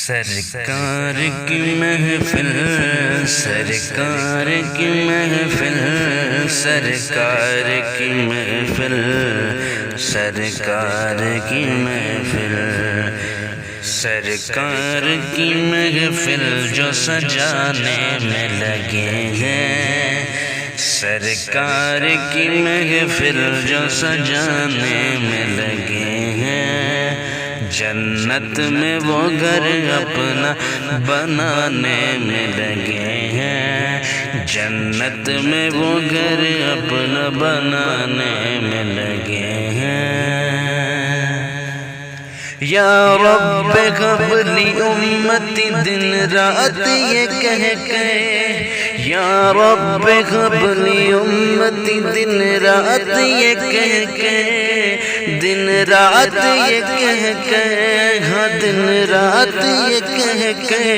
سرکار کی محفل، سرکار کی محفل، سرکار کی محفل، سرکار کی محفل، سرکار کی محفل جو سجانے میں لگے ہیں، سرکار کی محفل جو سجانے میں لگے ہیں، جنت میں وہ گھر اپنا بنانے میں لگے ہیں، جنت میں وہ گھر اپنا بنانے میں لگے ہیں۔ یا رب قبلی امتی دن رات یہ کہہ کے، یا رب قبلی امتی دن رات یہ کہہ کے، دن رات یہ کہہ کے، ہاں دن رات یہ کہہ کے،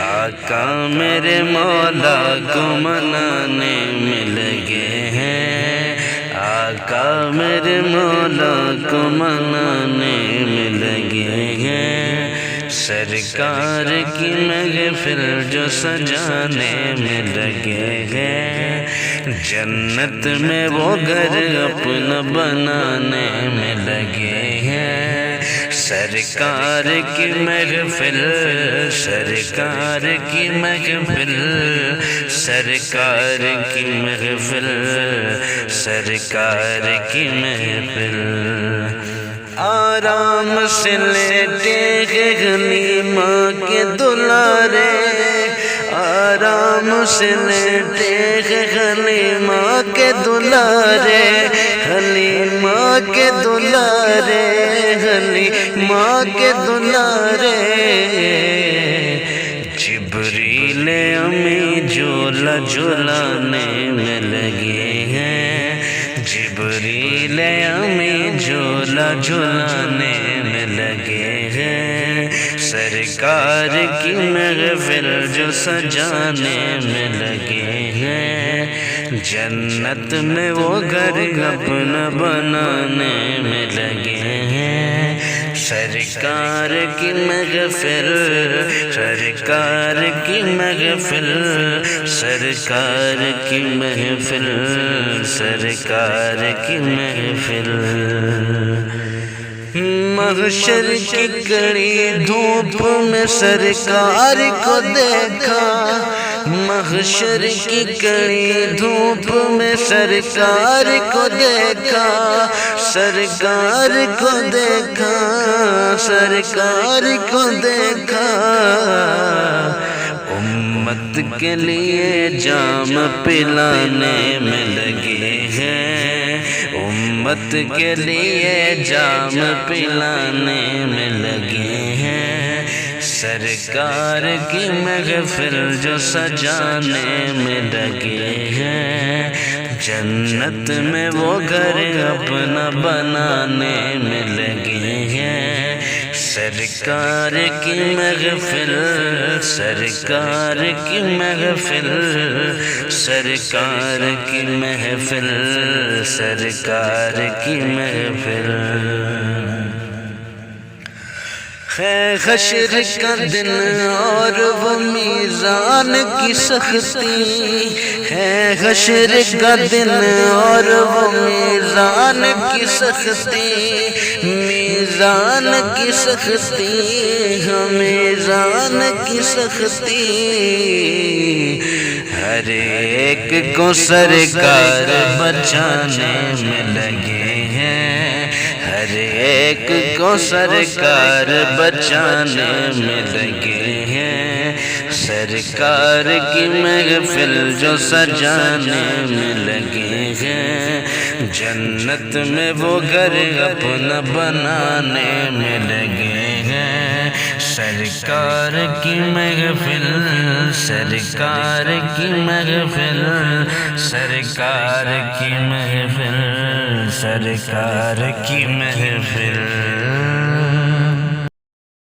آقا میرے مولا کو منانے میں لگے ہیں، آقا میرے مولا کو منانے میں لگے ہیں، سرکار کی محفل جو سجانے میں لگے ہیں، جنت میں وہ گھر اپنا بنانے میں لگے ہیں، سرکار کی محفل، سرکار کی محفل، سرکار کی محفل، سرکار کی محفل، آرام سے لیٹے غنیمہ کے دلارے، آرام سے لیٹے غنیمہ کے دلارے، حلیمہ کے دلارے، حلیمہ کے دلارے، جبریل امی جھولا جھولانے میں لگے ہیں، جبریل امی جھولا جھولانے میں لگے ہیں، سرکار کی محفل جو سجانے میں لگے ہیں، جنت میں وہ گھر اپنا بنانے میں لگے ہیں، سرکار کی محفل، سرکار کی محفل، سرکار کی محفل، سرکار کی محفل، محشر کی کڑی دھوپ میں سرکار کو دیکھا، محشر کی کڑی دھوپ میں سرکار کو دیکھا، سرکار کو دیکھا، سرکار کو دیکھا، امت کے لیے جام پلانے میں لگے ہیں، امت کے لیے جام پلانے میں لگے ہیں، سرکار کی محفل جو سجانے میں لگے ہیں، جنت میں وہ گھر اپنا بنانے میں لگے ہیں، سرکار کی محفل، سرکار کی محفل، سرکار کی محفل، سرکار کی محفل، ہے حشر کا دن اور وہ میزان کی سختی، ہے حشر کا دن اور وہ میزان کی سختی، میزان کی سختی، ہاں میزان کی سختی، ہر ایک کو سرکار بچانے میں لگے ہیں، ہر ایک کو سرکار بچانے میں لگے ہیں، سرکار کی محفل جو سجانے میں لگے ہیں، جنت میں وہ گھر اپنا بنانے میں لگے ہیں، سرکار کی محفل، سرکار کی محفل، سرکار کی محفل، سرکار کی محفل۔